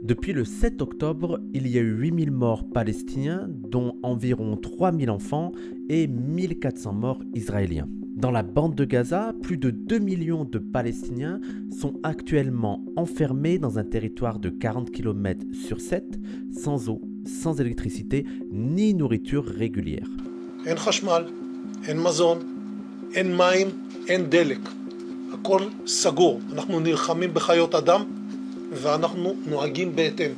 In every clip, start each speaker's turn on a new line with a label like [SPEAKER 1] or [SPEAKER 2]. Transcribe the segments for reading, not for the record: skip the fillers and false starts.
[SPEAKER 1] Depuis le 7 octobre, il y a eu 8000 morts palestiniens, dont environ 3000 enfants et 1400 morts israéliens. Dans la bande de Gaza, plus de 2 millions de Palestiniens sont actuellement enfermés dans un territoire de 40 km sur 7, sans eau, sans électricité, ni nourriture régulière.
[SPEAKER 2] אין חשמל, אין מזון, אין מים, אין דלק. הכל סגור. אנחנו נלחמים בחיות אדם ואנחנו נוהגים בהתאם.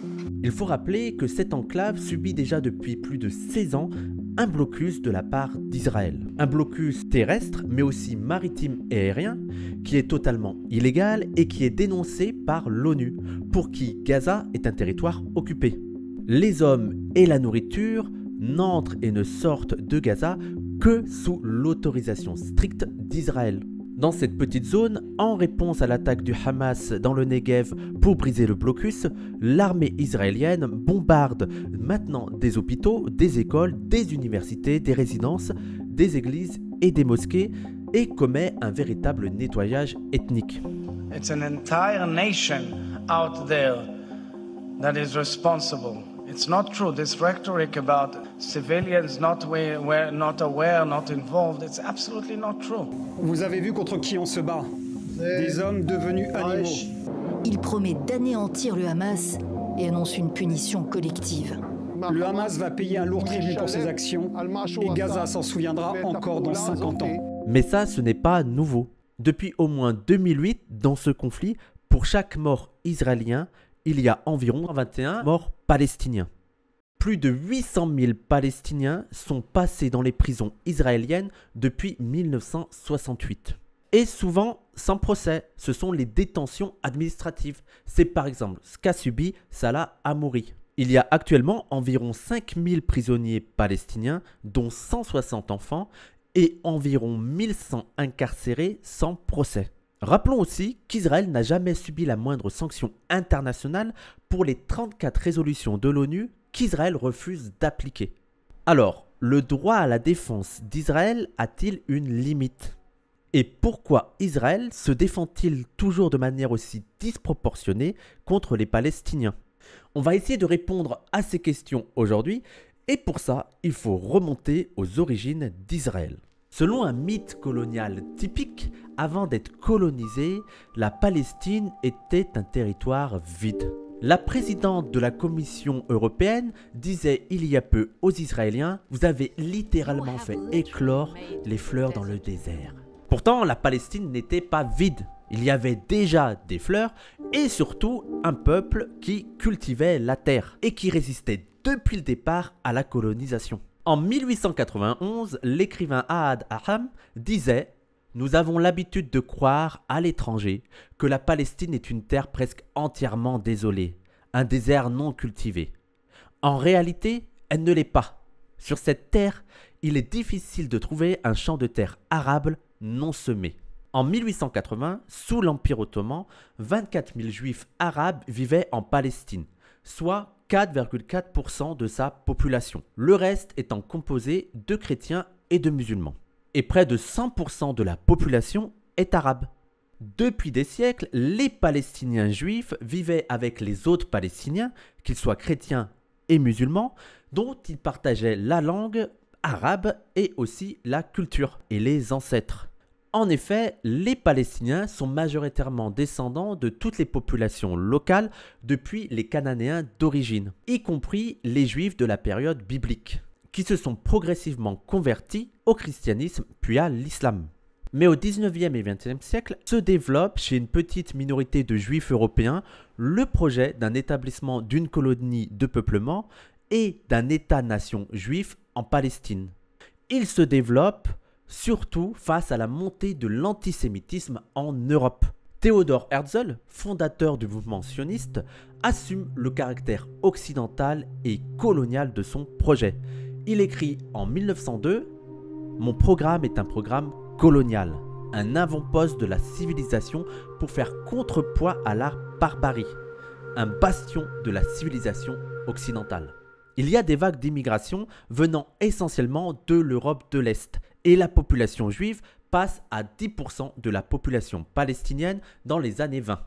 [SPEAKER 1] Il faut rappeler que cette enclave subit déjà depuis plus de 16 ans un blocus de la part d'Israël. Un blocus terrestre, mais aussi maritime et aérien, qui est totalement illégal et qui est dénoncé par l'ONU, pour qui Gaza est un territoire occupé. Les hommes et la nourriture n'entrent et ne sortent de Gaza que sous l'autorisation stricte d'Israël. Dans cette petite zone, en réponse à l'attaque du Hamas dans le Negev pour briser le blocus, l'armée israélienne bombarde maintenant des hôpitaux, des écoles, des universités, des résidences, des églises et des mosquées et commet un véritable nettoyage ethnique.
[SPEAKER 3] It's an entire nation out there that is responsible. It's not true. This rhetoric about civilians not aware, not involved, it's absolutely not true.
[SPEAKER 4] Vous avez vu contre qui on se bat? Des hommes devenus animaux.
[SPEAKER 5] Il promet d'anéantir le Hamas et annonce une punition collective.
[SPEAKER 4] Le Hamas va payer un lourd tribut pour ses actions et Gaza s'en souviendra encore dans 50 ans.
[SPEAKER 1] Mais ça, ce n'est pas nouveau. Depuis au moins 2008, dans ce conflit, pour chaque mort israélien, il y a environ 21 morts palestiniens. Plus de 800 000 Palestiniens sont passés dans les prisons israéliennes depuis 1968. Et souvent sans procès, ce sont les détentions administratives. C'est par exemple ce qu'a subi Salah Hamouri. Il y a actuellement environ 5 000 prisonniers palestiniens, dont 160 enfants, et environ 1100 incarcérés sans procès. Rappelons aussi qu'Israël n'a jamais subi la moindre sanction internationale pour les 34 résolutions de l'ONU qu'Israël refuse d'appliquer. Alors, le droit à la défense d'Israël a-t-il une limite? Et pourquoi Israël se défend-il toujours de manière aussi disproportionnée contre les Palestiniens? On va essayer de répondre à ces questions aujourd'hui, et pour ça, il faut remonter aux origines d'Israël. Selon un mythe colonial typique, avant d'être colonisée, la Palestine était un territoire vide. La présidente de la Commission européenne disait il y a peu aux Israéliens « Vous avez littéralement fait éclore les fleurs dans le désert ». Pourtant, la Palestine n'était pas vide. Il y avait déjà des fleurs et surtout un peuple qui cultivait la terre et qui résistait depuis le départ à la colonisation. En 1891, l'écrivain Ahad Aham disait « Nous avons l'habitude de croire à l'étranger que la Palestine est une terre presque entièrement désolée, un désert non cultivé. En réalité, elle ne l'est pas. Sur cette terre, il est difficile de trouver un champ de terre arable non semé. » En 1880, sous l'Empire ottoman, 24 000 juifs arabes vivaient en Palestine, soit 4,4% de sa population, le reste étant composé de chrétiens et de musulmans. Et près de 100% de la population est arabe. Depuis des siècles, les Palestiniens juifs vivaient avec les autres Palestiniens, qu'ils soient chrétiens et musulmans, dont ils partageaient la langue arabe et aussi la culture et les ancêtres. En effet, les Palestiniens sont majoritairement descendants de toutes les populations locales depuis les Cananéens d'origine, y compris les Juifs de la période biblique, qui se sont progressivement convertis au christianisme puis à l'islam. Mais au 19e et 20e siècle, se développe chez une petite minorité de Juifs européens le projet d'un établissement d'une colonie de peuplement et d'un État-nation juif en Palestine. Il se développe surtout face à la montée de l'antisémitisme en Europe. Theodor Herzl, fondateur du mouvement sioniste, assume le caractère occidental et colonial de son projet. Il écrit en 1902 « Mon programme est un programme colonial, un avant-poste de la civilisation pour faire contrepoids à la barbarie, un bastion de la civilisation occidentale. » Il y a des vagues d'immigration venant essentiellement de l'Europe de l'Est et la population juive passe à 10% de la population palestinienne dans les années 20.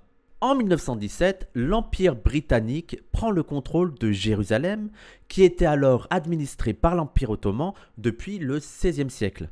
[SPEAKER 1] En 1917, l'Empire britannique prend le contrôle de Jérusalem, qui était alors administrée par l'Empire ottoman depuis le XVIe siècle.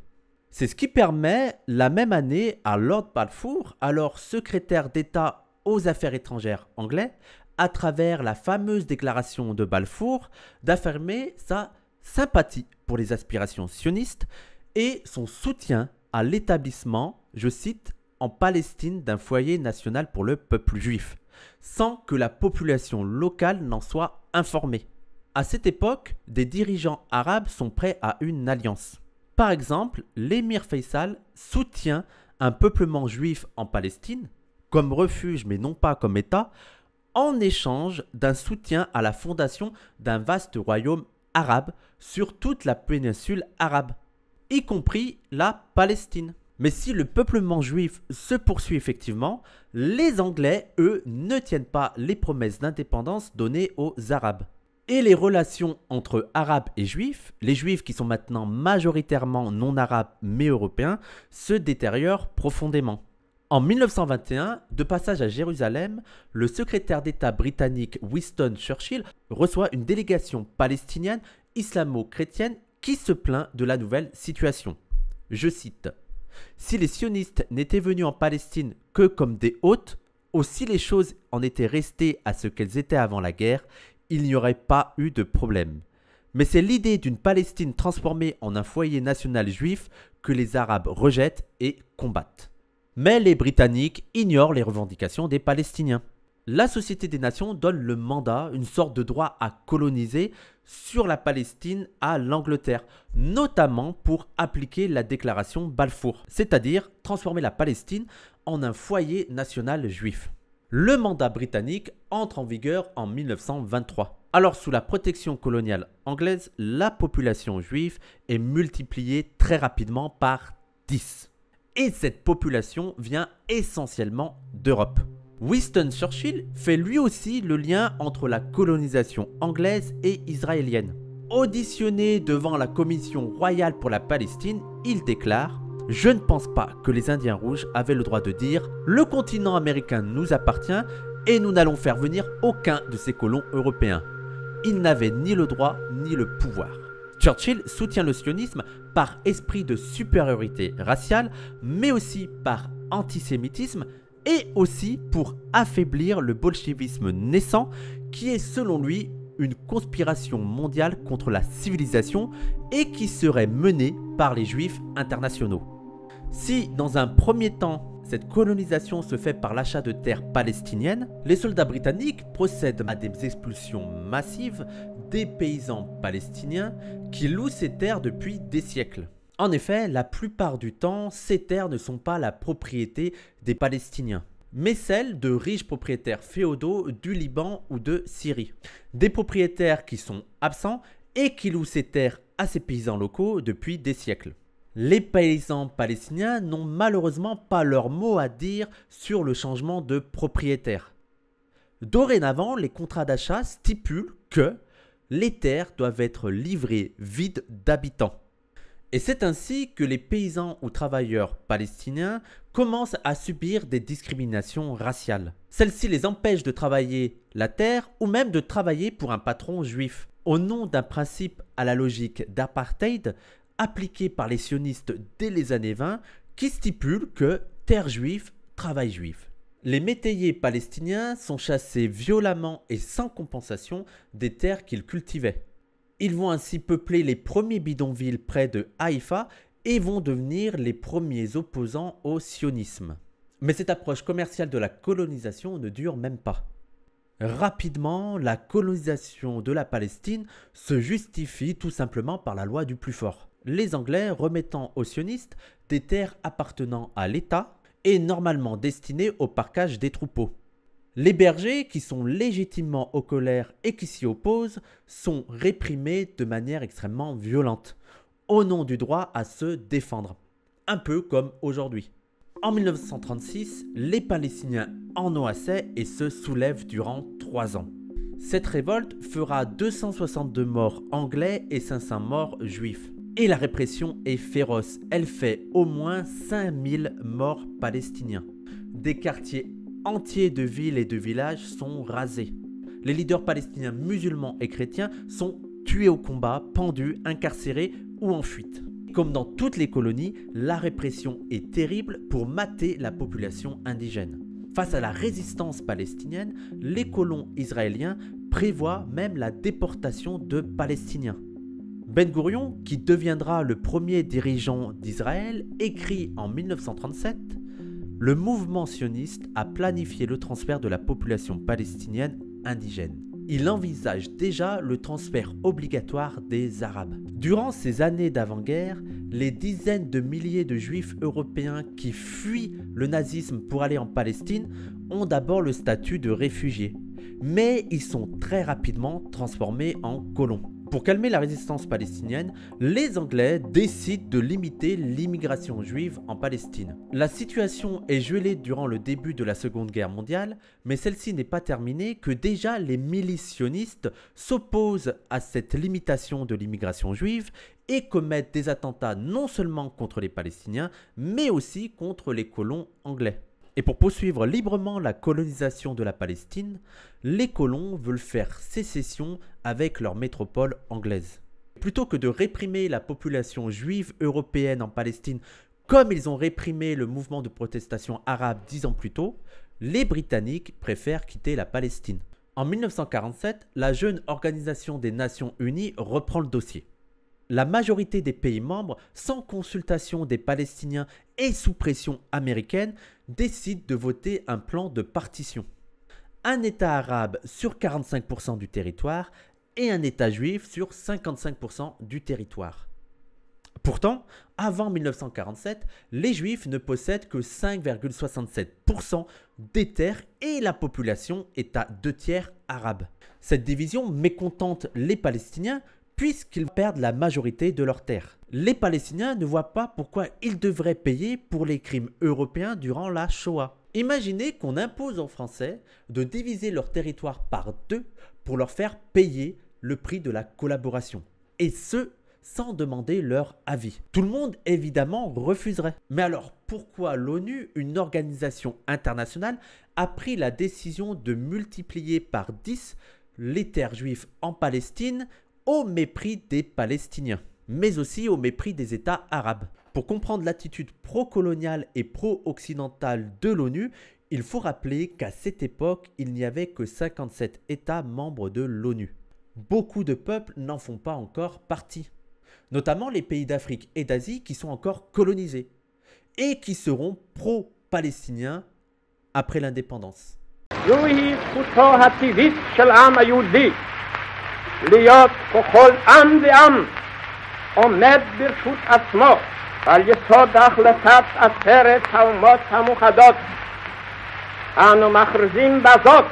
[SPEAKER 1] C'est ce qui permet la même année à Lord Balfour, alors secrétaire d'État aux Affaires étrangères anglais, à travers la fameuse déclaration de Balfour, d'affirmer sa sympathie pour les aspirations sionistes et son soutien à l'établissement, je cite, en Palestine d'un foyer national pour le peuple juif, sans que la population locale n'en soit informée. À cette époque, des dirigeants arabes sont prêts à une alliance. Par exemple, l'émir Faisal soutient un peuplement juif en Palestine, comme refuge mais non pas comme État, en échange d'un soutien à la fondation d'un vaste royaume arabe sur toute la péninsule arabe, y compris la Palestine. Mais si le peuplement juif se poursuit effectivement, les Anglais, eux, ne tiennent pas les promesses d'indépendance données aux Arabes. Et les relations entre Arabes et Juifs, les Juifs qui sont maintenant majoritairement non arabes mais européens, se détériorent profondément. En 1921, de passage à Jérusalem, le secrétaire d'État britannique Winston Churchill reçoit une délégation palestinienne islamo-chrétienne qui se plaint de la nouvelle situation. Je cite. « Si les sionistes n'étaient venus en Palestine que comme des hôtes, ou si les choses en étaient restées à ce qu'elles étaient avant la guerre, il n'y aurait pas eu de problème. Mais c'est l'idée d'une Palestine transformée en un foyer national juif que les Arabes rejettent et combattent. » Mais les Britanniques ignorent les revendications des Palestiniens. La Société des Nations donne le mandat, une sorte de droit à coloniser sur la Palestine à l'Angleterre, notamment pour appliquer la déclaration Balfour, c'est-à-dire transformer la Palestine en un foyer national juif. Le mandat britannique entre en vigueur en 1923. Alors sous la protection coloniale anglaise, la population juive est multipliée très rapidement par 10. Et cette population vient essentiellement d'Europe. Winston Churchill fait lui aussi le lien entre la colonisation anglaise et israélienne. Auditionné devant la Commission royale pour la Palestine, il déclare « Je ne pense pas que les Indiens rouges avaient le droit de dire « Le continent américain nous appartient et nous n'allons faire venir aucun de ces colons européens. » Ils n'avaient ni le droit ni le pouvoir. Churchill soutient le sionisme par esprit de supériorité raciale, mais aussi par antisémitisme et aussi pour affaiblir le bolchevisme naissant qui est selon lui une conspiration mondiale contre la civilisation et qui serait menée par les juifs internationaux. Si dans un premier temps cette colonisation se fait par l'achat de terres palestiniennes, les soldats britanniques procèdent à des expulsions massives des paysans palestiniens qui louent ces terres depuis des siècles. En effet, la plupart du temps, ces terres ne sont pas la propriété des Palestiniens, mais celle de riches propriétaires féodaux du Liban ou de Syrie. Des propriétaires qui sont absents et qui louent ces terres à ces paysans locaux depuis des siècles. Les paysans palestiniens n'ont malheureusement pas leur mot à dire sur le changement de propriétaire. Dorénavant, les contrats d'achat stipulent que les terres doivent être livrées vides d'habitants. Et c'est ainsi que les paysans ou travailleurs palestiniens commencent à subir des discriminations raciales. Celles-ci les empêchent de travailler la terre ou même de travailler pour un patron juif, au nom d'un principe à la logique d'apartheid appliqué par les sionistes dès les années 20 qui stipule que terre juive, travail juif. Les métayers palestiniens sont chassés violemment et sans compensation des terres qu'ils cultivaient. Ils vont ainsi peupler les premiers bidonvilles près de Haïfa et vont devenir les premiers opposants au sionisme. Mais cette approche commerciale de la colonisation ne dure même pas. Rapidement, la colonisation de la Palestine se justifie tout simplement par la loi du plus fort. Les Anglais remettant aux sionistes des terres appartenant à l'État et normalement destinées au parcage des troupeaux. Les bergers, qui sont légitimement aux colères et qui s'y opposent, sont réprimés de manière extrêmement violente, au nom du droit à se défendre, un peu comme aujourd'hui. En 1936, les Palestiniens en ont assez et se soulèvent durant 3 ans. Cette révolte fera 262 morts anglais et 500 morts juifs. Et la répression est féroce, elle fait au moins 5000 morts palestiniens. Des quartiers entiers de villes et de villages sont rasés. Les leaders palestiniens musulmans et chrétiens sont tués au combat, pendus, incarcérés ou en fuite. Comme dans toutes les colonies, la répression est terrible pour mater la population indigène. Face à la résistance palestinienne, les colons israéliens prévoient même la déportation de Palestiniens. Ben Gourion, qui deviendra le premier dirigeant d'Israël, écrit en 1937 « Le mouvement sioniste a planifié le transfert de la population palestinienne indigène. Il envisage déjà le transfert obligatoire des Arabes. » Durant ces années d'avant-guerre, les dizaines de milliers de Juifs européens qui fuient le nazisme pour aller en Palestine ont d'abord le statut de réfugiés, mais ils sont très rapidement transformés en colons. Pour calmer la résistance palestinienne, les Anglais décident de limiter l'immigration juive en Palestine. La situation est gelée durant le début de la Seconde Guerre mondiale, mais celle-ci n'est pas terminée que déjà les milices sionistes s'opposent à cette limitation de l'immigration juive et commettent des attentats non seulement contre les Palestiniens, mais aussi contre les colons anglais. Et pour poursuivre librement la colonisation de la Palestine, les colons veulent faire sécession avec leur métropole anglaise. Plutôt que de réprimer la population juive européenne en Palestine comme ils ont réprimé le mouvement de protestation arabe 10 ans plus tôt, les Britanniques préfèrent quitter la Palestine. En 1947, la jeune Organisation des Nations Unies reprend le dossier. La majorité des pays membres, sans consultation des Palestiniens et sous pression américaine, décident de voter un plan de partition. Un État arabe sur 45% du territoire et un État juif sur 55% du territoire. Pourtant, avant 1947, les Juifs ne possèdent que 5,67% des terres et la population est à 2/3 arabe. Cette division mécontente les Palestiniens puisqu'ils perdent la majorité de leurs terres. Les Palestiniens ne voient pas pourquoi ils devraient payer pour les crimes européens durant la Shoah. Imaginez qu'on impose aux Français de diviser leur territoire par 2 pour leur faire payer le prix de la collaboration. Et ce, sans demander leur avis. Tout le monde, évidemment, refuserait. Mais alors, pourquoi l'ONU, une organisation internationale, a pris la décision de multiplier par 10 les terres juives en Palestine au mépris des Palestiniens, mais aussi au mépris des États arabes? Pour comprendre l'attitude pro-coloniale et pro-occidentale de l'ONU, il faut rappeler qu'à cette époque, il n'y avait que 57 États membres de l'ONU. Beaucoup de peuples n'en font pas encore partie, notamment les pays d'Afrique et d'Asie qui sont encore colonisés et qui seront pro-palestiniens après l'indépendance.
[SPEAKER 6] להיות ככל עם ועם עומד ברשות עצמו על יסוד החלטת עצרת האומות המאוחדות. אנו מכריזים בזאת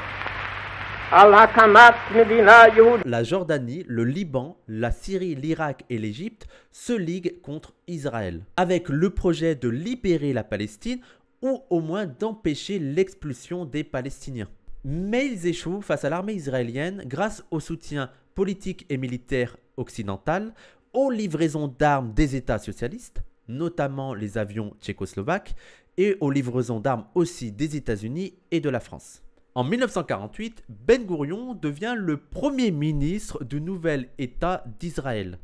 [SPEAKER 6] על הקמת מדינה יהודית.
[SPEAKER 1] La Jordanie, le Liban, la Syrie, l'Irak et l'Égypte se liguent contre Israël, avec le projet de libérer la Palestine ou au moins d'empêcher l'expulsion des Palestiniens. Mais ils échouent face à l'armée israélienne grâce au soutien politique et militaire occidental, aux livraisons d'armes des États socialistes, notamment les avions tchécoslovaques, et aux livraisons d'armes aussi des États-Unis et de la France. En 1948, Ben Gourion devient le premier ministre du nouvel État d'Israël.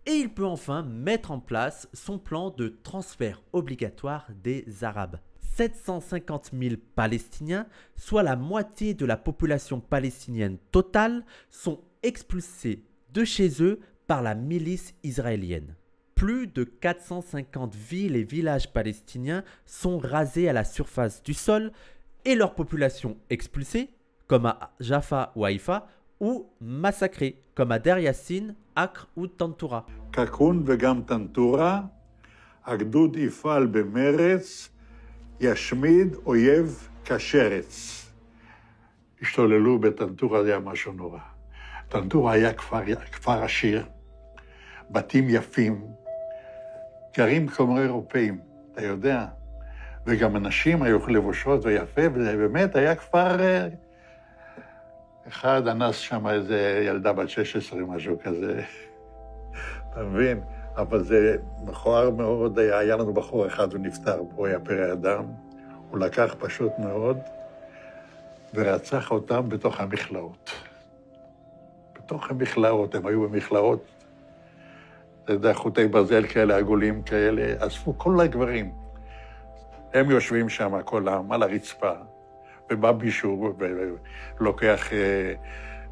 [SPEAKER 1] Et il peut enfin mettre en place son plan de transfert obligatoire des Arabes. 750 000 Palestiniens, soit la moitié de la population palestinienne totale, sont expulsés de chez eux par la milice israélienne. Plus de 450 villes et villages palestiniens sont rasés à la surface du sol et leur population expulsée, comme à Jaffa ou Haïfa, ou massacrée, comme à Der Yassin, Acre ou Tantoura.
[SPEAKER 7] Kakun vegam Tantoura, הגדוד יפעל במרץ, ישמיד אויב כשרץ. השתוללו בטנטורה, זה היה משהו נורא. טנטורה היה כפר עשיר, בתים יפים, גרים כמו אירופאים, אתה יודע, וגם אנשים היו לבושות ויפה, וזה באמת היה כפר... אחד אנס שם איזה ילדה בת 16, משהו כזה, אתה מבין? אבל זה מכוער מאוד, היה לנו בחור אחד, הוא נפטר, הוא היה פרא אדם, הוא לקח פשוט מאוד ורצח אותם בתוך המכלאות. בתוך המכלאות, הם היו במכלאות, אתה יודע, חוטי ברזל כאלה, עגולים כאלה, אספו כל הגברים. הם יושבים שם, כולם, על הרצפה, ובא מישהו ולוקח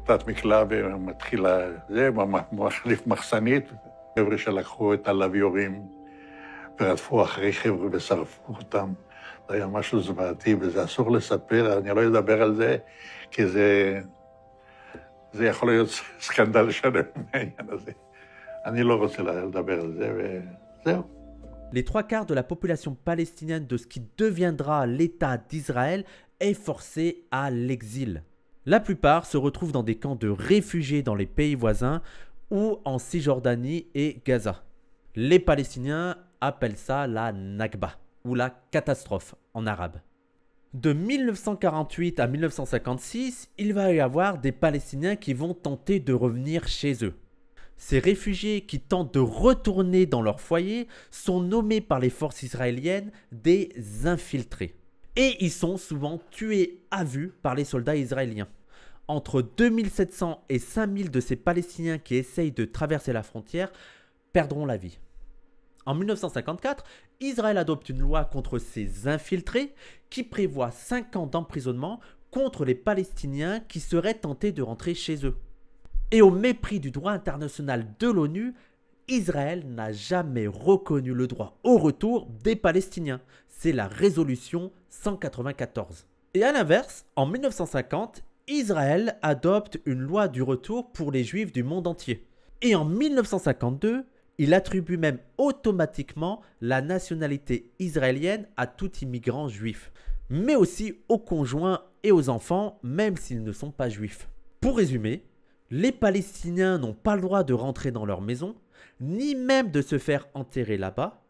[SPEAKER 7] תת מקלע ומתחיל זה, מחליף מחסנית. חבר'ה שלקחו את הלוויורים ורדפו אחרי חבר'ה ושרפו אותם. זה היה משהו זוועתי, וזה אסור לספר, אני לא אדבר על זה, כי זה יכול להיות סקנדל שלם מהעניין הזה. אני לא רוצה לדבר על זה, וזהו.
[SPEAKER 1] Les trois quarts de la population palestinienne de ce qui deviendra l'État d'Israël est forcée à l'exil. La plupart se retrouvent dans des camps de réfugiés dans les pays voisins ou en Cisjordanie et Gaza. Les Palestiniens appellent ça la Nakba, ou la catastrophe en arabe. De 1948 à 1956, il va y avoir des Palestiniens qui vont tenter de revenir chez eux. Ces réfugiés qui tentent de retourner dans leur foyer sont nommés par les forces israéliennes des infiltrés. Et ils sont souvent tués à vue par les soldats israéliens. Entre 2700 et 5000 de ces Palestiniens qui essayent de traverser la frontière perdront la vie. En 1954, Israël adopte une loi contre ces infiltrés qui prévoit 5 ans d'emprisonnement contre les Palestiniens qui seraient tentés de rentrer chez eux. Et au mépris du droit international de l'ONU, Israël n'a jamais reconnu le droit au retour des Palestiniens. C'est la résolution 194. Et à l'inverse, en 1950, Israël adopte une loi du retour pour les Juifs du monde entier. Et en 1952, il attribue même automatiquement la nationalité israélienne à tout immigrant juif, mais aussi aux conjoints et aux enfants, même s'ils ne sont pas juifs. Pour résumer, les Palestiniens n'ont pas le droit de rentrer dans leur maison, ni même de se faire enterrer là-bas,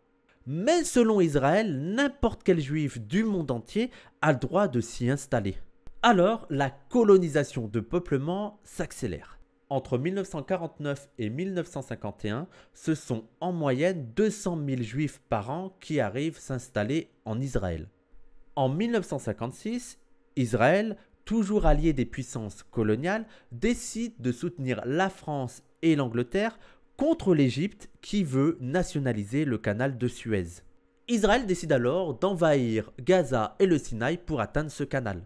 [SPEAKER 1] mais selon Israël, n'importe quel juif du monde entier a le droit de s'y installer. Alors, la colonisation de peuplement s'accélère. Entre 1949 et 1951, ce sont en moyenne 200 000 juifs par an qui arrivent s'installer en Israël. En 1956, Israël, toujours allié des puissances coloniales, décide de soutenir la France et l'Angleterre contre l'Égypte qui veut nationaliser le canal de Suez. Israël décide alors d'envahir Gaza et le Sinaï pour atteindre ce canal.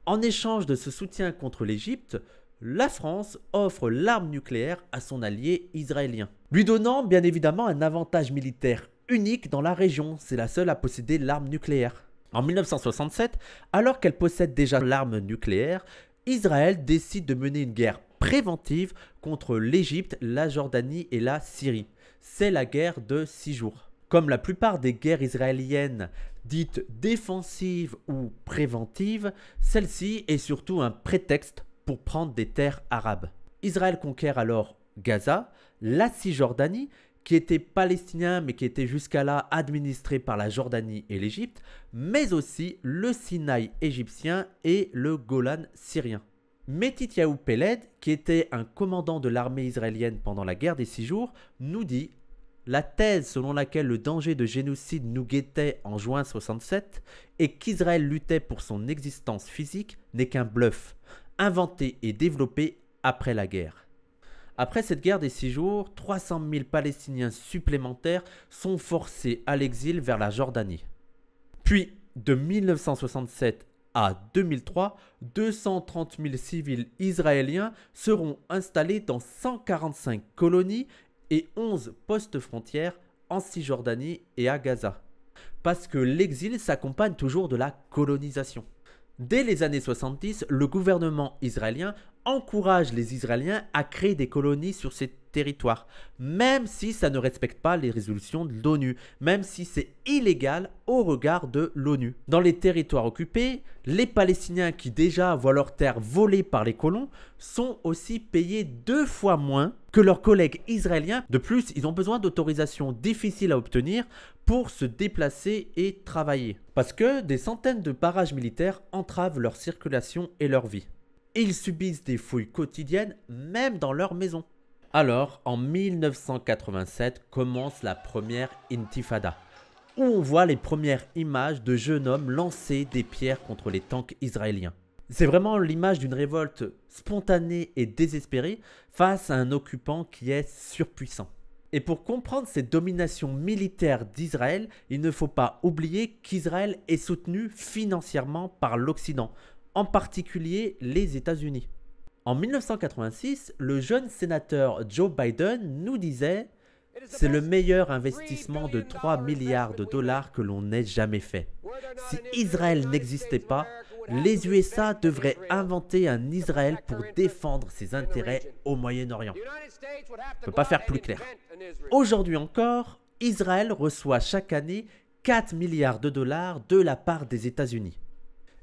[SPEAKER 1] En échange de ce soutien contre l'Égypte, la France offre l'arme nucléaire à son allié israélien, lui donnant bien évidemment un avantage militaire unique dans la région. C'est la seule à posséder l'arme nucléaire. En 1967, alors qu'elle possède déjà l'arme nucléaire, Israël décide de mener une guerre préventive contre l'Égypte, la Jordanie et la Syrie. C'est la guerre de 6 jours. Comme la plupart des guerres israéliennes dites défensives ou préventives, celle-ci est surtout un prétexte pour prendre des terres arabes. Israël conquiert alors Gaza, la Cisjordanie, qui était palestinien mais qui était jusqu'à là administré par la Jordanie et l'Égypte, mais aussi le Sinaï égyptien et le Golan syrien. Metityahu Peled, qui était un commandant de l'armée israélienne pendant la guerre des 6 jours, nous dit « La thèse selon laquelle le danger de génocide nous guettait en juin 67 et qu'Israël luttait pour son existence physique n'est qu'un bluff, inventé et développé après la guerre. » Après cette guerre des 6 jours, 300 000 Palestiniens supplémentaires sont forcés à l'exil vers la Jordanie. Puis, de 1967 à 2003, 230 000 civils israéliens seront installés dans 145 colonies et 11 postes frontières en Cisjordanie et à Gaza. Parce que l'exil s'accompagne toujours de la colonisation. Dès les années 70, le gouvernement israélien encourage les Israéliens à créer des colonies sur ces territoires, même si ça ne respecte pas les résolutions de l'ONU, même si c'est illégal au regard de l'ONU. Dans les territoires occupés, les Palestiniens qui déjà voient leurs terres volées par les colons sont aussi payés 2 fois moins que leurs collègues israéliens. De plus, ils ont besoin d'autorisations difficiles à obtenir pour se déplacer et travailler, parce que des centaines de barrages militaires entravent leur circulation et leur vie. Et ils subissent des fouilles quotidiennes, même dans leur maison. Alors, en 1987, commence la première intifada, où on voit les premières images de jeunes hommes lancer des pierres contre les tanks israéliens. C'est vraiment l'image d'une révolte spontanée et désespérée face à un occupant qui est surpuissant. Et pour comprendre cette domination militaire d'Israël, il ne faut pas oublier qu'Israël est soutenu financièrement par l'Occident, en particulier les États-Unis. En 1986, le jeune sénateur Joe Biden nous disait « C'est le meilleur investissement de 3 milliards de dollars que l'on ait jamais fait. Si Israël n'existait pas, les USA devraient inventer un Israël pour défendre ses intérêts au Moyen-Orient. » On ne peut pas faire plus clair. Aujourd'hui encore, Israël reçoit chaque année 4 milliards de dollars de la part des États-Unis.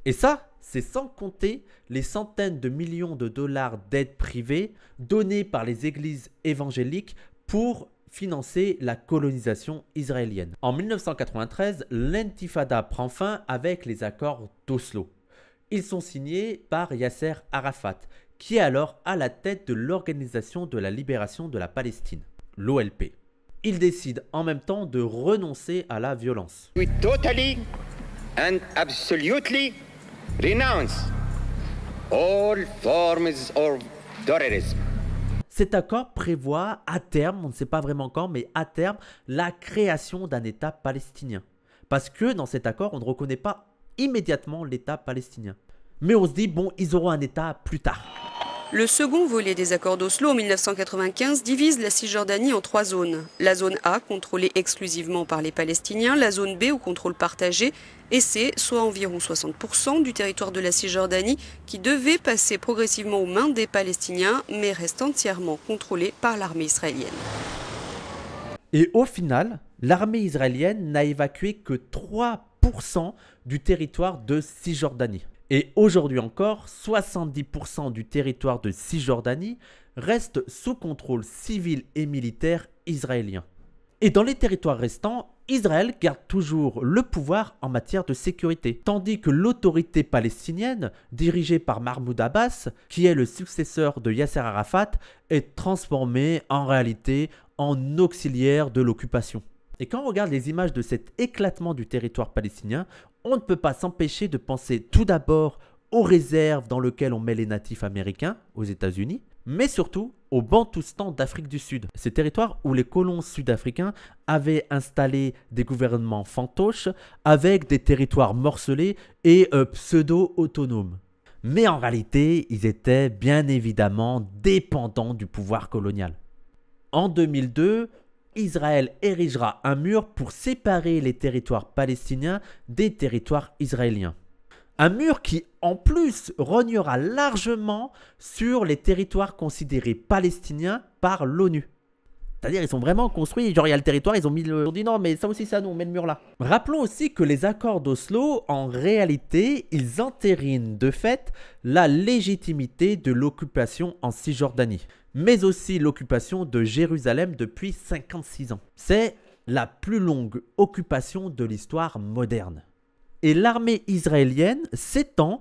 [SPEAKER 1] Et ça, c'est sans compter les centaines de millions de dollars d'aides privées données par les églises évangéliques pour financer la colonisation israélienne. En 1993, l'intifada prend fin avec les accords d'Oslo. Ils sont signés par Yasser Arafat, qui est alors à la tête de l'Organisation de la libération de la Palestine, l'OLP. Il décide en même temps de renoncer à la violence.
[SPEAKER 8] We totally and absolutely renounce all forms of terrorism.
[SPEAKER 1] Cet accord prévoit à terme, on ne sait pas vraiment quand, mais à terme, la création d'un État palestinien. Parce que dans cet accord, on ne reconnaît pas immédiatement l'État palestinien. Mais on se dit, bon, ils auront un État plus tard.
[SPEAKER 9] Le second volet des accords d'Oslo en 1995 divise la Cisjordanie en 3 zones. La zone A, contrôlée exclusivement par les Palestiniens, la zone B, au contrôle partagé, et C, soit environ 60% du territoire de la Cisjordanie, qui devait passer progressivement aux mains des Palestiniens, mais reste entièrement contrôlé par l'armée israélienne.
[SPEAKER 1] Et au final, l'armée israélienne n'a évacué que 3% du territoire de Cisjordanie. Et aujourd'hui encore, 70% du territoire de Cisjordanie reste sous contrôle civil et militaire israélien. Et dans les territoires restants, Israël garde toujours le pouvoir en matière de sécurité, tandis que l'autorité palestinienne, dirigée par Mahmoud Abbas, qui est le successeur de Yasser Arafat, est transformée en réalité en auxiliaire de l'occupation. Et quand on regarde les images de cet éclatement du territoire palestinien, on ne peut pas s'empêcher de penser tout d'abord aux réserves dans lesquelles on met les natifs américains aux États-Unis, mais surtout au Bantoustan d'Afrique du Sud. Ces territoires où les colons sud-africains avaient installé des gouvernements fantoches avec des territoires morcelés et pseudo-autonomes. Mais en réalité, ils étaient bien évidemment dépendants du pouvoir colonial. En 2002, Israël érigera un mur pour séparer les territoires palestiniens des territoires israéliens. Un mur qui, en plus, rognera largement sur les territoires considérés palestiniens par l'ONU. C'est-à-dire, ils sont vraiment construits, genre il y a le territoire, ils ont dit non, mais ça aussi c'est à nous, on met le mur là. Rappelons aussi que les accords d'Oslo, en réalité, ils entérinent de fait la légitimité de l'occupation en Cisjordanie, mais aussi l'occupation de Jérusalem depuis 56 ans. C'est la plus longue occupation de l'histoire moderne. Et l'armée israélienne s'étend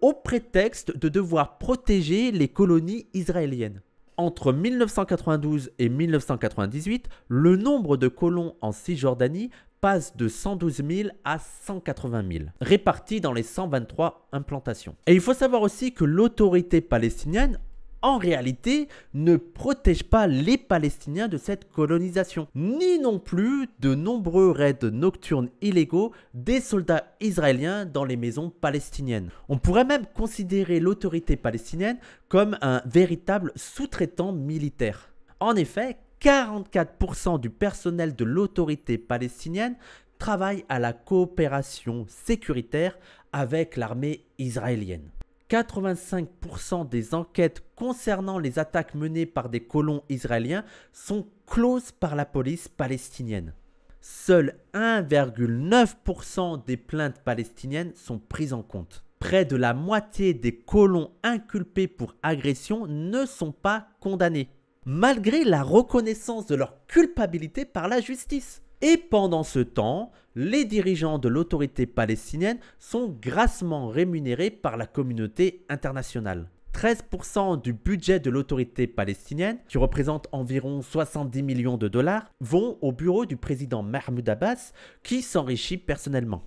[SPEAKER 1] au prétexte de devoir protéger les colonies israéliennes. Entre 1992 et 1998, le nombre de colons en Cisjordanie passe de 112 000 à 180 000, répartis dans les 123 implantations. Et il faut savoir aussi que l'autorité palestinienne, en réalité, ne protège pas les Palestiniens de cette colonisation, ni non plus de nombreux raids nocturnes illégaux des soldats israéliens dans les maisons palestiniennes. On pourrait même considérer l'autorité palestinienne comme un véritable sous-traitant militaire. En effet, 44% du personnel de l'autorité palestinienne travaille à la coopération sécuritaire avec l'armée israélienne. 85% des enquêtes concernant les attaques menées par des colons israéliens sont closes par la police palestinienne. Seuls 1,9% des plaintes palestiniennes sont prises en compte. Près de la moitié des colons inculpés pour agression ne sont pas condamnés, malgré la reconnaissance de leur culpabilité par la justice. Et pendant ce temps, les dirigeants de l'autorité palestinienne sont grassement rémunérés par la communauté internationale. 13% du budget de l'autorité palestinienne, qui représente environ 70 millions de dollars, vont au bureau du président Mahmoud Abbas, qui s'enrichit personnellement.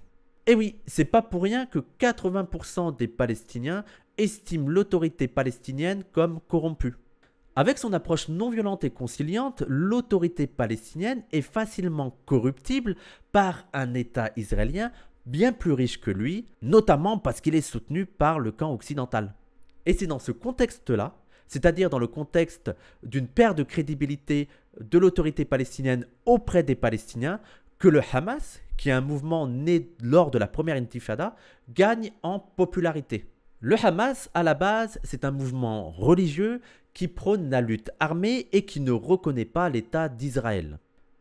[SPEAKER 1] Et oui, c'est pas pour rien que 80% des Palestiniens estiment l'autorité palestinienne comme corrompue. Avec son approche non violente et conciliante, l'autorité palestinienne est facilement corruptible par un État israélien bien plus riche que lui, notamment parce qu'il est soutenu par le camp occidental. Et c'est dans ce contexte-là, c'est-à-dire dans le contexte d'une perte de crédibilité de l'autorité palestinienne auprès des Palestiniens, que le Hamas, qui est un mouvement né lors de la première intifada, gagne en popularité. Le Hamas, à la base, c'est un mouvement religieux qui prône la lutte armée et qui ne reconnaît pas l'État d'Israël.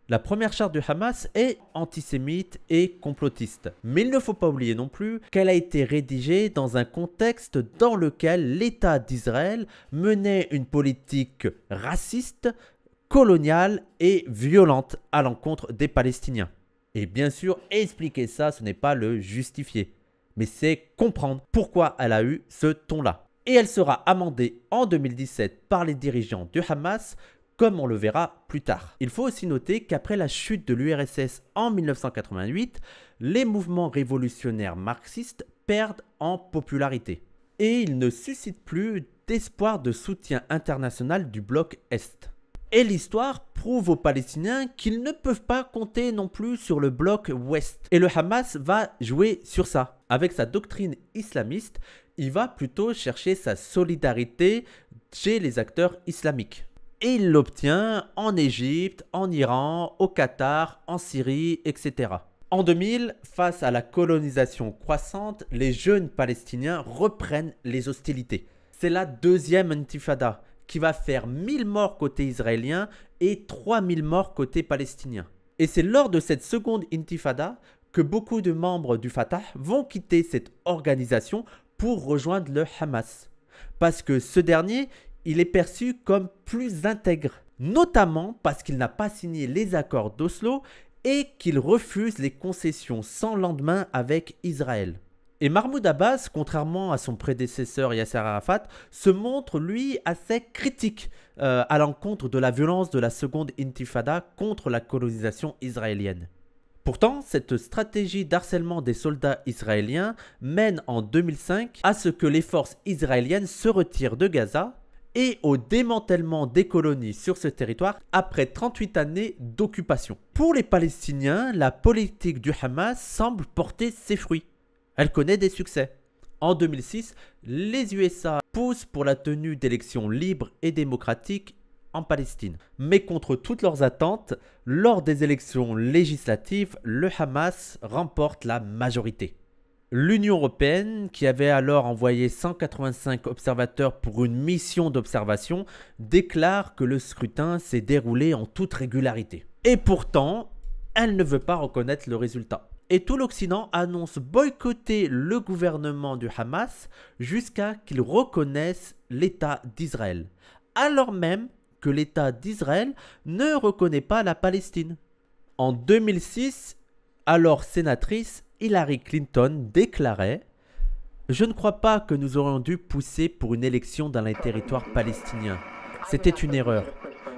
[SPEAKER 1] La première charte du Hamas est antisémite et complotiste. Mais il ne faut pas oublier non plus qu'elle a été rédigée dans un contexte dans lequel l'État d'Israël menait une politique raciste, coloniale et violente à l'encontre des Palestiniens. Et bien sûr, expliquer ça, ce n'est pas le justifier, mais c'est comprendre pourquoi elle a eu ce ton-là. Et elle sera amendée en 2017 par les dirigeants du Hamas, comme on le verra plus tard. Il faut aussi noter qu'après la chute de l'URSS en 1988, les mouvements révolutionnaires marxistes perdent en popularité. Et ils ne suscitent plus d'espoir de soutien international du bloc Est. Et l'histoire prouve aux Palestiniens qu'ils ne peuvent pas compter non plus sur le bloc Ouest. Et le Hamas va jouer sur ça. Avec sa doctrine islamiste, il va plutôt chercher sa solidarité chez les acteurs islamiques. Et il l'obtient en Égypte, en Iran, au Qatar, en Syrie, etc. En 2000, face à la colonisation croissante, les jeunes Palestiniens reprennent les hostilités. C'est la deuxième intifada qui va faire 1000 morts côté israélien et 3000 morts côté palestinien. Et c'est lors de cette seconde intifada que beaucoup de membres du Fatah vont quitter cette organisation pour rejoindre le Hamas. Parce que ce dernier, il est perçu comme plus intègre, notamment parce qu'il n'a pas signé les accords d'Oslo et qu'il refuse les concessions sans lendemain avec Israël. Et Mahmoud Abbas, contrairement à son prédécesseur Yasser Arafat, se montre lui assez critique à l'encontre de la violence de la seconde intifada contre la colonisation israélienne. Pourtant, cette stratégie d'harcèlement des soldats israéliens mène en 2005 à ce que les forces israéliennes se retirent de Gaza et au démantèlement des colonies sur ce territoire après 38 années d'occupation. Pour les Palestiniens, la politique du Hamas semble porter ses fruits. Elle connaît des succès. En 2006, les USA poussent pour la tenue d'élections libres et démocratiques en Palestine. Mais contre toutes leurs attentes, lors des élections législatives, le Hamas remporte la majorité. L'Union européenne, qui avait alors envoyé 185 observateurs pour une mission d'observation, déclare que le scrutin s'est déroulé en toute régularité. Et pourtant, elle ne veut pas reconnaître le résultat. Et tout l'Occident annonce boycotter le gouvernement du Hamas jusqu'à qu'il reconnaisse l'État d'Israël, alors même que l'État d'Israël ne reconnaît pas la Palestine. En 2006, alors sénatrice, Hillary Clinton déclarait « Je ne crois pas que nous aurions dû pousser pour une élection dans les territoires palestiniens. C'était une erreur.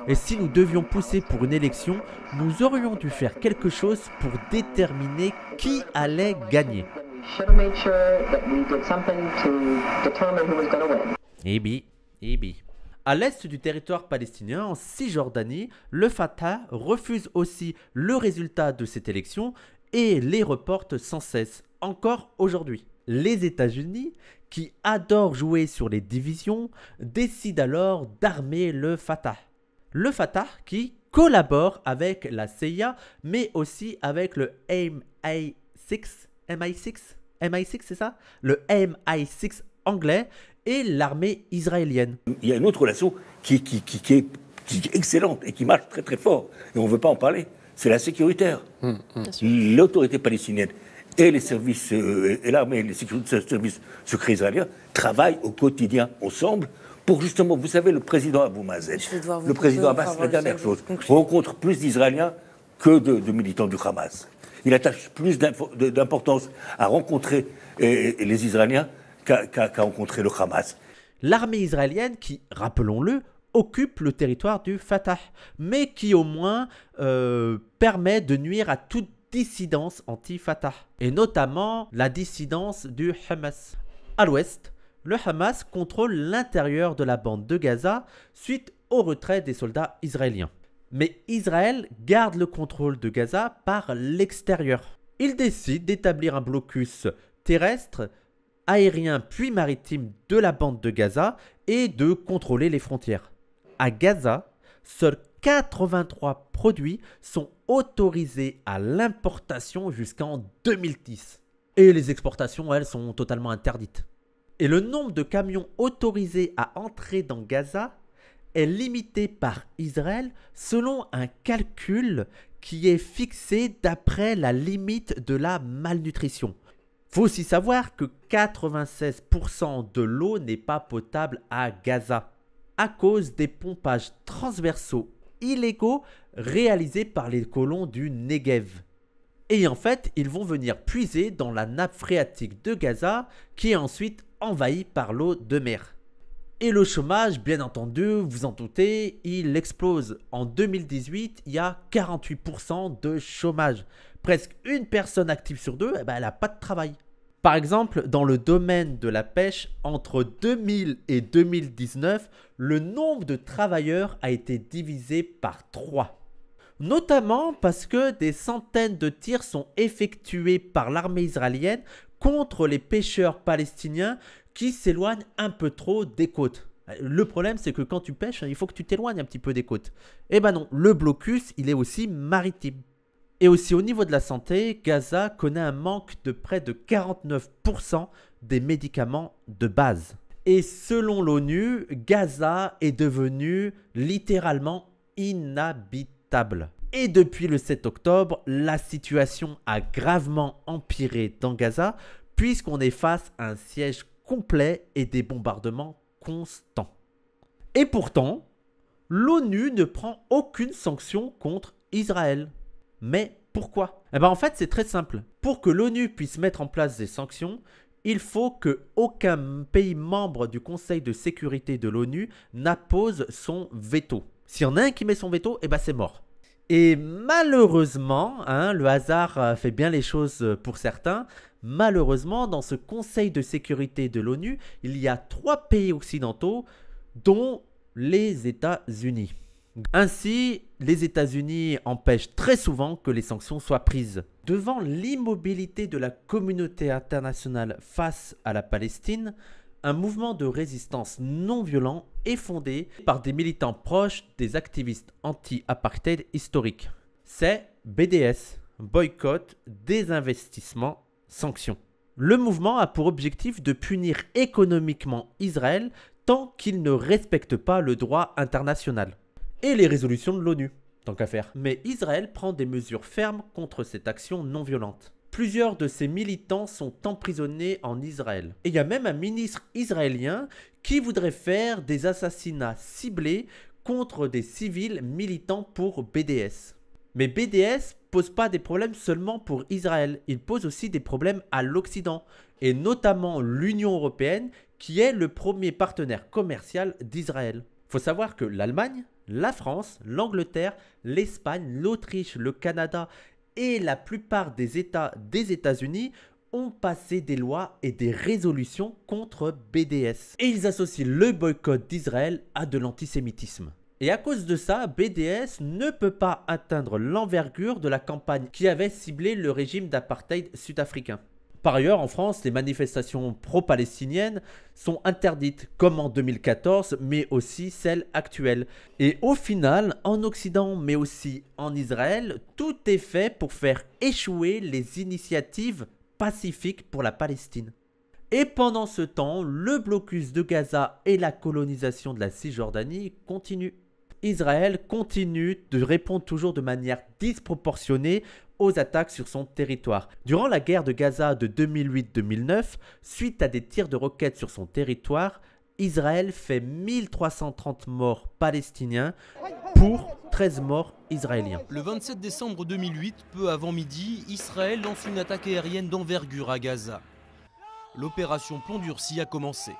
[SPEAKER 1] Et si nous devions pousser pour une élection, nous aurions dû faire quelque chose pour déterminer qui allait gagner. » À l'est du territoire palestinien, en Cisjordanie, le Fatah refuse aussi le résultat de cette élection et les reporte sans cesse, encore aujourd'hui. Les États-Unis, qui adorent jouer sur les divisions, décident alors d'armer le Fatah. Le Fatah qui collabore avec la CIA, mais aussi avec le MI6, c'est ça? Le MI6 anglais et l'armée israélienne.
[SPEAKER 10] Il y a une autre relation qui est excellente et qui marche très très fort, et on ne veut pas en parler, c'est la sécuritaire. L'autorité palestinienne et les services, et l'armée et les services secrets israéliens travaillent au quotidien ensemble pour justement, vous savez, le président Abou Mazen, le président Abbas, la dernière chose, rencontre plus d'Israéliens que de militants du Hamas. Il attache plus d'importance à rencontrer les Israéliens qu'à rencontrer le Hamas.
[SPEAKER 1] L'armée israélienne qui, rappelons-le, occupe le territoire du Fatah, mais qui au moins permet de nuire à toute dissidence anti-Fatah, et notamment la dissidence du Hamas. À l'ouest, le Hamas contrôle l'intérieur de la bande de Gaza suite au retrait des soldats israéliens. Mais Israël garde le contrôle de Gaza par l'extérieur. Il décide d'établir un blocus terrestre, aérien puis maritime de la bande de Gaza et de contrôler les frontières. À Gaza, seuls 83 produits sont autorisés à l'importation jusqu'en 2010. Et les exportations, elles, sont totalement interdites. Et le nombre de camions autorisés à entrer dans Gaza est limité par Israël selon un calcul qui est fixé d'après la limite de la malnutrition. Il faut aussi savoir que 96% de l'eau n'est pas potable à Gaza à cause des pompages transversaux illégaux réalisés par les colons du Negev. Et en fait, ils vont venir puiser dans la nappe phréatique de Gaza qui est ensuite envahie par l'eau de mer. Et le chômage, bien entendu, vous en doutez, il explose. En 2018, il y a 48% de chômage. Presque une personne active sur deux, elle n'a pas de travail. Par exemple, dans le domaine de la pêche, entre 2000 et 2019, le nombre de travailleurs a été divisé par 3. Notamment parce que des centaines de tirs sont effectués par l'armée israélienne contre les pêcheurs palestiniens qui s'éloignent un peu trop des côtes. Le problème, c'est que quand tu pêches, il faut que tu t'éloignes un petit peu des côtes. Eh ben non, le blocus, il est aussi maritime. Et aussi au niveau de la santé, Gaza connaît un manque de près de 49% des médicaments de base. Et selon l'ONU, Gaza est devenu littéralement inhabitable. Et depuis le 7 octobre, la situation a gravement empiré dans Gaza puisqu'on est face à un siège complet et des bombardements constants. Et pourtant, l'ONU ne prend aucune sanction contre Israël. Mais pourquoi? Eh bien en fait, c'est très simple. Pour que l'ONU puisse mettre en place des sanctions, il faut qu'aucun pays membre du Conseil de sécurité de l'ONU n'appose son veto. S'il y en a un qui met son veto, eh ben c'est mort. Et malheureusement, le hasard fait bien les choses pour certains, malheureusement, dans ce Conseil de sécurité de l'ONU, il y a 3 pays occidentaux, dont les États-Unis. Ainsi, les États-Unis empêchent très souvent que les sanctions soient prises. Devant l'immobilité de la communauté internationale face à la Palestine, un mouvement de résistance non violent est fondé par des militants proches des activistes anti-apartheid historiques. C'est BDS, boycott, désinvestissement, sanctions. Le mouvement a pour objectif de punir économiquement Israël tant qu'il ne respecte pas le droit international et les résolutions de l'ONU, tant qu'à faire. Mais Israël prend des mesures fermes contre cette action non violente. Plusieurs de ces militants sont emprisonnés en Israël. Et il y a même un ministre israélien qui voudrait faire des assassinats ciblés contre des civils militants pour BDS. Mais BDS pose pas des problèmes seulement pour Israël, il pose aussi des problèmes à l'Occident, et notamment l'Union européenne qui est le premier partenaire commercial d'Israël. Il faut savoir que l'Allemagne, la France, l'Angleterre, l'Espagne, l'Autriche, le Canada et la plupart des États des États-Unis ont passé des lois et des résolutions contre BDS. Et ils associent le boycott d'Israël à de l'antisémitisme. Et à cause de ça, BDS ne peut pas atteindre l'envergure de la campagne qui avait ciblé le régime d'apartheid sud-africain. Par ailleurs, en France, les manifestations pro-palestiniennes sont interdites, comme en 2014, mais aussi celles actuelles. Et au final, en Occident, mais aussi en Israël, tout est fait pour faire échouer les initiatives pacifiques pour la Palestine. Et pendant ce temps, le blocus de Gaza et la colonisation de la Cisjordanie continuent. Israël continue de répondre toujours de manière disproportionnée aux attaques sur son territoire. Durant la guerre de Gaza de 2008-2009, suite à des tirs de roquettes sur son territoire, Israël fait 1330 morts palestiniens pour 13 morts israéliens.
[SPEAKER 11] Le 27 décembre 2008, peu avant midi, Israël lance une attaque aérienne d'envergure à Gaza. L'opération Plomb durci a commencé.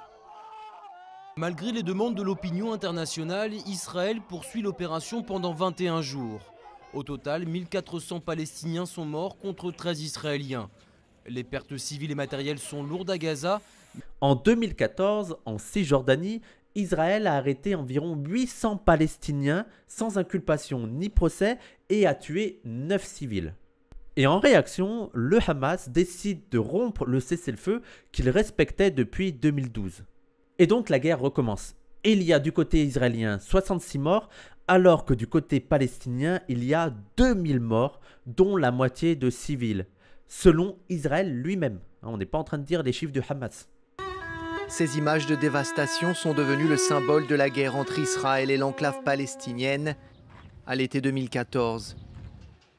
[SPEAKER 11] Malgré les demandes de l'opinion internationale, Israël poursuit l'opération pendant 21 jours. Au total, 1400 Palestiniens sont morts contre 13 Israéliens. Les pertes civiles et matérielles sont lourdes à Gaza.
[SPEAKER 1] En 2014, en Cisjordanie, Israël a arrêté environ 800 Palestiniens sans inculpation ni procès et a tué 9 civils. Et en réaction, le Hamas décide de rompre le cessez-le-feu qu'il respectait depuis 2012. Et donc la guerre recommence. Il y a du côté israélien 66 morts, alors que du côté palestinien, il y a 2000 morts, dont la moitié de civils, selon Israël lui-même. On n'est pas en train de dire les chiffres du Hamas.
[SPEAKER 12] Ces images de dévastation sont devenues le symbole de la guerre entre Israël et l'enclave palestinienne à l'été 2014.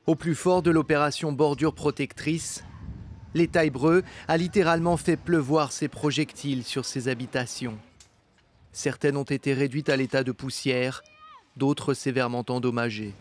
[SPEAKER 12] Au plus fort de l'opération Bordure protectrice, l'État hébreu a littéralement fait pleuvoir ses projectiles sur ses habitations. Certaines ont été réduites à l'état de poussière, d'autres sévèrement endommagées.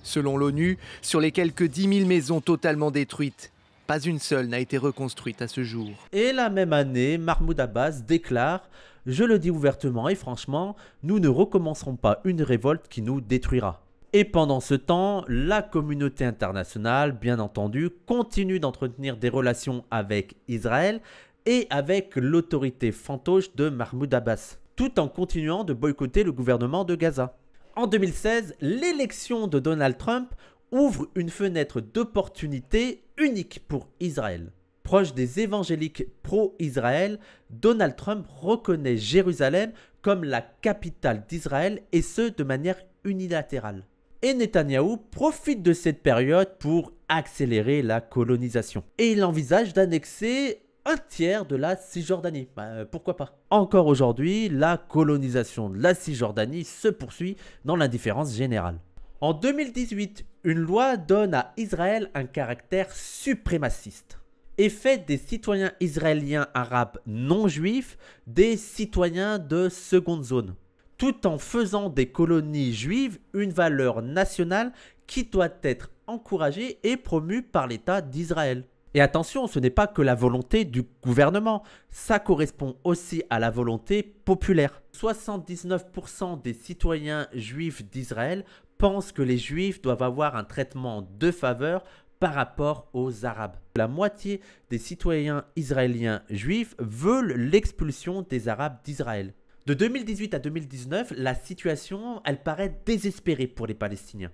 [SPEAKER 12] Selon l'ONU, sur les quelques 10 000 maisons totalement détruites, pas une seule n'a été reconstruite à ce jour.
[SPEAKER 1] Et la même année, Mahmoud Abbas déclare « Je le dis ouvertement et franchement, nous ne recommencerons pas une révolte qui nous détruira ». Et pendant ce temps, la communauté internationale, bien entendu, continue d'entretenir des relations avec Israël et avec l'autorité fantoche de Mahmoud Abbas, tout en continuant de boycotter le gouvernement de Gaza. En 2016, l'élection de Donald Trump ouvre une fenêtre d'opportunité unique pour Israël. Proche des évangéliques pro-Israël, Donald Trump reconnaît Jérusalem comme la capitale d'Israël et ce de manière unilatérale. Et Netanyahou profite de cette période pour accélérer la colonisation. Et il envisage d'annexer un tiers de la Cisjordanie. Pourquoi pas? Encore aujourd'hui, la colonisation de la Cisjordanie se poursuit dans l'indifférence générale. En 2018, une loi donne à Israël un caractère suprémaciste et fait des citoyens israéliens arabes non juifs des citoyens de seconde zone, tout en faisant des colonies juives une valeur nationale qui doit être encouragée et promue par l'État d'Israël. Et attention, ce n'est pas que la volonté du gouvernement, ça correspond aussi à la volonté populaire. 79% des citoyens juifs d'Israël pensent que les juifs doivent avoir un traitement de faveur par rapport aux arabes. La moitié des citoyens israéliens juifs veulent l'expulsion des arabes d'Israël. De 2018 à 2019, la situation, elle paraît désespérée pour les Palestiniens.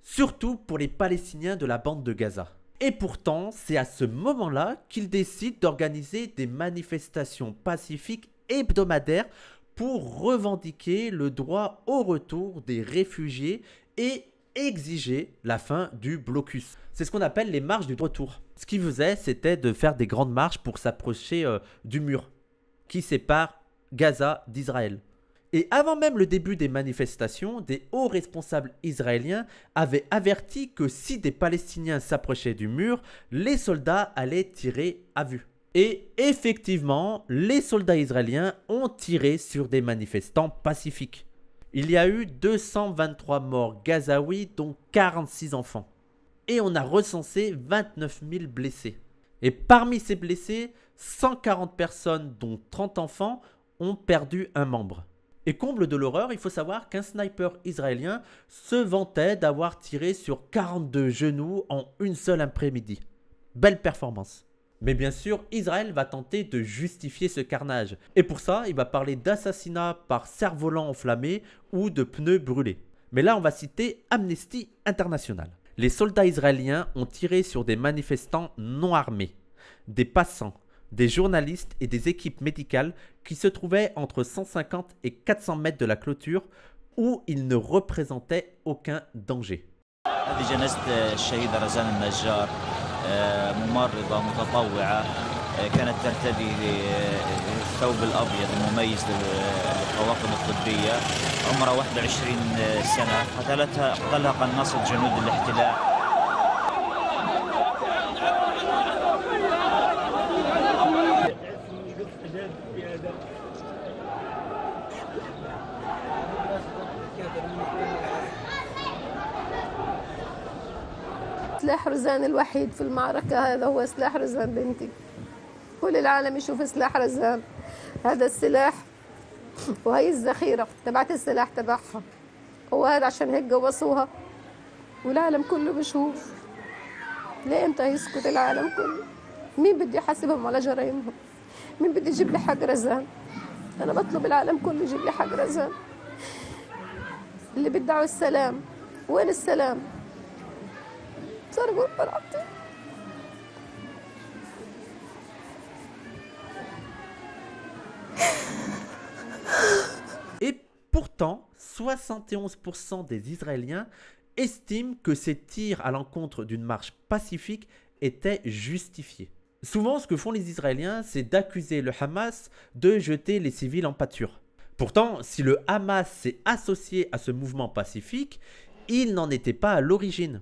[SPEAKER 1] Surtout pour les Palestiniens de la bande de Gaza. Et pourtant, c'est à ce moment-là qu'ils décident d'organiser des manifestations pacifiques hebdomadaires pour revendiquer le droit au retour des réfugiés et exiger la fin du blocus. C'est ce qu'on appelle les marches du retour. Ce qu'ils faisaient, c'était de faire des grandes marches pour s'approcher du mur qui sépare Gaza d'Israël. Et avant même le début des manifestations, des hauts responsables israéliens avaient averti que si des Palestiniens s'approchaient du mur, les soldats allaient tirer à vue. Et effectivement, les soldats israéliens ont tiré sur des manifestants pacifiques. Il y a eu 223 morts gazaouis, dont 46 enfants. Et on a recensé 29 000 blessés. Et parmi ces blessés, 140 personnes, dont 30 enfants, ont perdu un membre. Et comble de l'horreur, il faut savoir qu'un sniper israélien se vantait d'avoir tiré sur 42 genoux en une seule après-midi. Belle performance. Mais bien sûr, Israël va tenter de justifier ce carnage. Et pour ça, il va parler d'assassinat par cerf-volant enflammé ou de pneus brûlés. Mais là, on va citer Amnesty International. Les soldats israéliens ont tiré sur des manifestants non armés, des passants, des journalistes et des équipes médicales qui se trouvaient entre 150 et 400 mètres de la clôture où ils ne représentaient aucun danger.
[SPEAKER 13] ممرضة متطوعة كانت ترتدي الثوب الأبيض المميز للطواقم الطبية عمرها 21 سنة قتلها قناصة جنود الاحتلال.
[SPEAKER 14] سلاح رزان الوحيد في المعركة هذا هو سلاح رزان بنتي. كل العالم يشوف سلاح رزان. هذا السلاح وهي الذخيرة تبعت السلاح تبعها. وهذا عشان هيك جوصوها والعالم كله بشوف. لإمتى يسكت العالم كله؟ مين بده يحاسبهم على جرائمهم؟ مين بده يجيب لي حق رزان؟ أنا بطلب العالم كله يجيب لي حق رزان. اللي بيدعوا السلام، وين السلام؟ صار غربة العطية.
[SPEAKER 1] Et pourtant, 71% des Israéliens estiment que ces tirs à l'encontre d'une marche pacifique étaient justifiés. Souvent, ce que font les Israéliens, c'est d'accuser le Hamas de jeter les civils en pâture. Pourtant, si le Hamas s'est associé à ce mouvement pacifique, il n'en était pas à l'origine.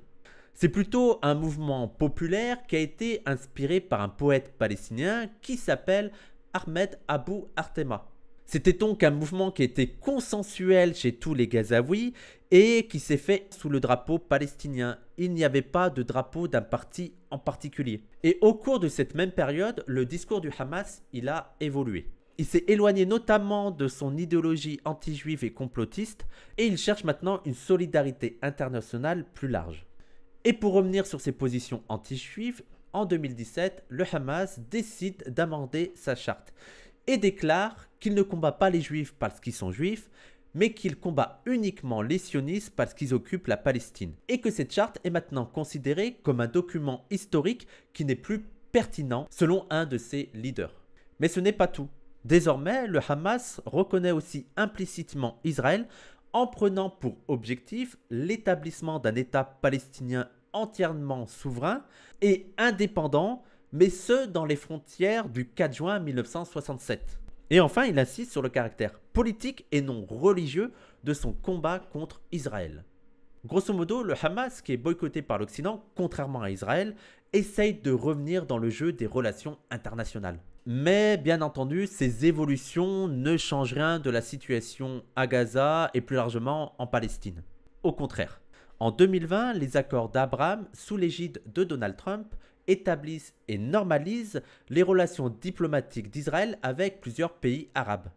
[SPEAKER 1] C'est plutôt un mouvement populaire qui a été inspiré par un poète palestinien qui s'appelle Ahmed Abou Artema. C'était donc un mouvement qui était consensuel chez tous les Gazaouis et qui s'est fait sous le drapeau palestinien. Il n'y avait pas de drapeau d'un parti en particulier. Et au cours de cette même période, le discours du Hamas, il a évolué. Il s'est éloigné notamment de son idéologie anti-juive et complotiste et il cherche maintenant une solidarité internationale plus large. Et pour revenir sur ses positions anti-juives, en 2017, le Hamas décide d'amender sa charte et déclare qu'il ne combat pas les juifs parce qu'ils sont juifs, mais qu'il combat uniquement les sionistes parce qu'ils occupent la Palestine. Et que cette charte est maintenant considérée comme un document historique qui n'est plus pertinent selon un de ses leaders. Mais ce n'est pas tout. Désormais, le Hamas reconnaît aussi implicitement Israël en prenant pour objectif l'établissement d'un État palestinien entièrement souverain et indépendant, mais ce dans les frontières du 4 juin 1967. Et enfin, il insiste sur le caractère politique et non religieux de son combat contre Israël. Grosso modo, le Hamas, qui est boycotté par l'Occident, contrairement à Israël, essaye de revenir dans le jeu des relations internationales. Mais bien entendu, ces évolutions ne changent rien de la situation à Gaza et plus largement en Palestine. Au contraire, en 2020, les accords d'Abraham, sous l'égide de Donald Trump, établissent et normalisent les relations diplomatiques d'Israël avec plusieurs pays arabes,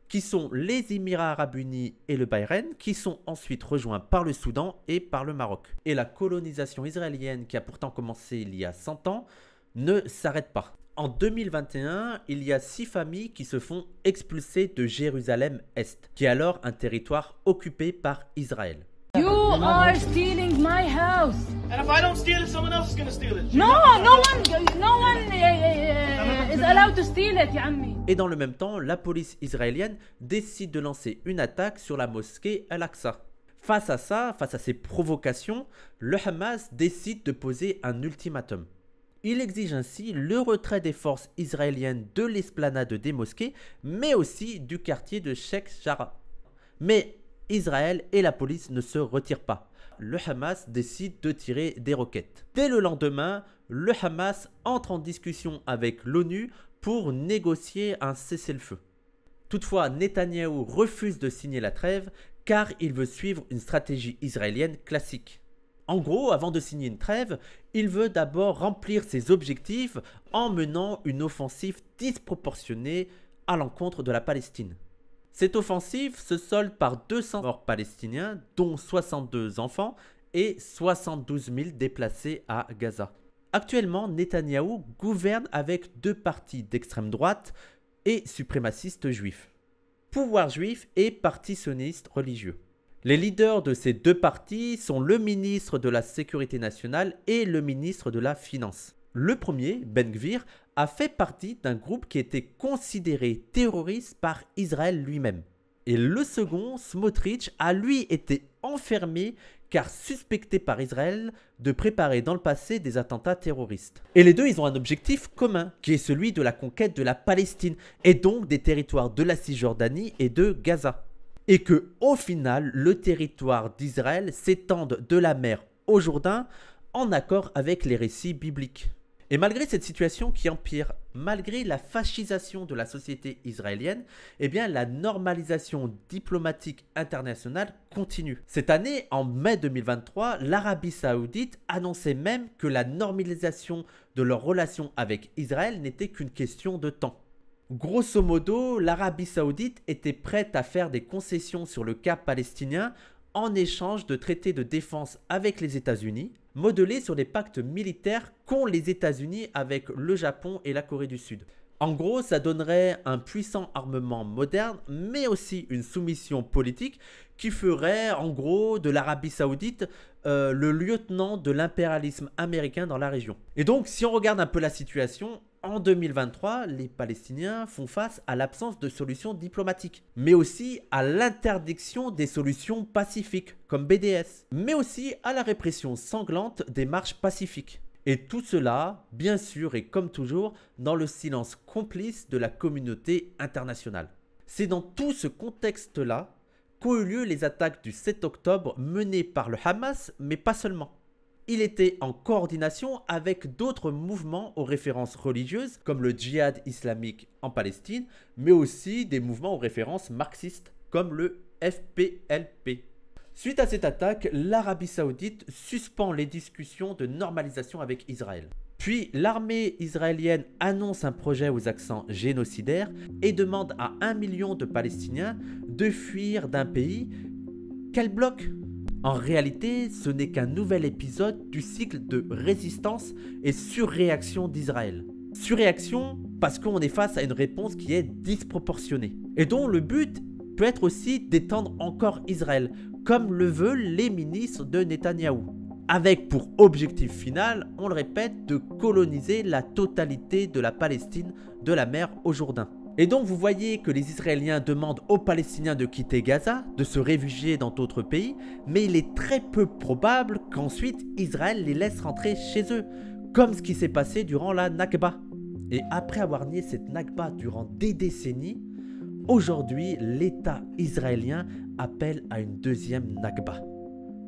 [SPEAKER 1] qui sont les Émirats arabes unis et le Bahreïn, qui sont ensuite rejoints par le Soudan et par le Maroc. Et la colonisation israélienne, qui a pourtant commencé il y a 100 ans, ne s'arrête pas. En 2021, il y a 6 familles qui se font expulser de Jérusalem-Est, qui est alors un territoire occupé par Israël.
[SPEAKER 15] You are stealing my house.
[SPEAKER 16] And if I don't steal it, someone else is going to steal it.
[SPEAKER 15] No one is allowed to steal it, ya ammi.
[SPEAKER 1] Et dans le même temps, la police israélienne décide de lancer une attaque sur la mosquée Al-Aqsa. Face à ça, face à ces provocations, le Hamas décide de poser un ultimatum. Il exige ainsi le retrait des forces israéliennes de l'esplanade des mosquées, mais aussi du quartier de Sheikh Jarrah. Mais Israël et la police ne se retirent pas. Le Hamas décide de tirer des roquettes. Dès le lendemain, le Hamas entre en discussion avec l'ONU pour négocier un cessez-le-feu. Toutefois, Netanyahou refuse de signer la trêve car il veut suivre une stratégie israélienne classique. En gros, avant de signer une trêve, il veut d'abord remplir ses objectifs en menant une offensive disproportionnée à l'encontre de la Palestine. Cette offensive se solde par 200 morts palestiniens, dont 62 enfants et 72 000 déplacés à Gaza. Actuellement, Netanyahou gouverne avec 2 partis d'extrême droite et suprémacistes juifs. Pouvoir juif et parti sioniste religieux. Les leaders de ces 2 partis sont le ministre de la Sécurité nationale et le ministre de la Finance. Le premier, Ben Gvir, a fait partie d'un groupe qui était considéré terroriste par Israël lui-même. Et le second, Smotrich, a lui été enfermé car suspecté par Israël de préparer dans le passé des attentats terroristes. Et les deux, ils ont un objectif commun, qui est celui de la conquête de la Palestine, et donc des territoires de la Cisjordanie et de Gaza. Et que, au final, le territoire d'Israël s'étende de la mer au Jourdain en accord avec les récits bibliques. Et malgré cette situation qui empire, malgré la fascisation de la société israélienne, eh bien la normalisation diplomatique internationale continue. Cette année, en mai 2023, l'Arabie Saoudite annonçait même que la normalisation de leurs relations avec Israël n'était qu'une question de temps. Grosso modo, l'Arabie Saoudite était prête à faire des concessions sur le cas palestinien en échange de traités de défense avec les États-Unis, modelés sur les pactes militaires qu'ont les États-Unis avec le Japon et la Corée du Sud. En gros, ça donnerait un puissant armement moderne, mais aussi une soumission politique qui ferait en gros de l'Arabie Saoudite le lieutenant de l'impérialisme américain dans la région. Et donc, si on regarde un peu la situation, en 2023, les Palestiniens font face à l'absence de solutions diplomatiques, mais aussi à l'interdiction des solutions pacifiques, comme BDS, mais aussi à la répression sanglante des marches pacifiques. Et tout cela, bien sûr et comme toujours, dans le silence complice de la communauté internationale. C'est dans tout ce contexte-là qu'ont eu lieu les attaques du 7 octobre menées par le Hamas, mais pas seulement. Il était en coordination avec d'autres mouvements aux références religieuses, comme le djihad islamique en Palestine, mais aussi des mouvements aux références marxistes, comme le FPLP. Suite à cette attaque, l'Arabie Saoudite suspend les discussions de normalisation avec Israël. Puis l'armée israélienne annonce un projet aux accents génocidaires et demande à 1 million de Palestiniens de fuir d'un pays qu'elle bloque. En réalité, ce n'est qu'un nouvel épisode du cycle de résistance et surréaction d'Israël. Surréaction parce qu'on est face à une réponse qui est disproportionnée et dont le but peut être aussi d'étendre encore Israël, comme le veulent les ministres de Netanyahou, avec pour objectif final, on le répète, de coloniser la totalité de la Palestine de la mer au Jourdain. Et donc vous voyez que les Israéliens demandent aux Palestiniens de quitter Gaza, de se réfugier dans d'autres pays, mais il est très peu probable qu'ensuite Israël les laisse rentrer chez eux, comme ce qui s'est passé durant la Nakba. Et après avoir nié cette Nakba durant des décennies, aujourd'hui l'État israélien appelle à une deuxième Nakba,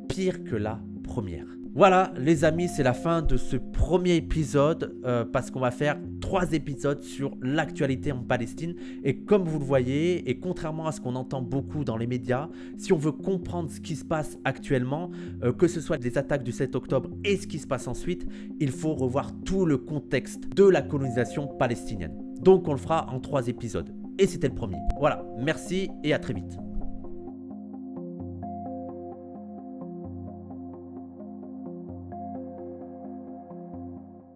[SPEAKER 1] pire que la première. Voilà les amis, c'est la fin de ce premier épisode parce qu'on va faire 3 épisodes sur l'actualité en Palestine. Et comme vous le voyez, et contrairement à ce qu'on entend beaucoup dans les médias, si on veut comprendre ce qui se passe actuellement, que ce soit les attaques du 7 octobre et ce qui se passe ensuite, il faut revoir tout le contexte de la colonisation palestinienne. Donc on le fera en 3 épisodes. Et c'était le premier. Voilà, merci et à très vite.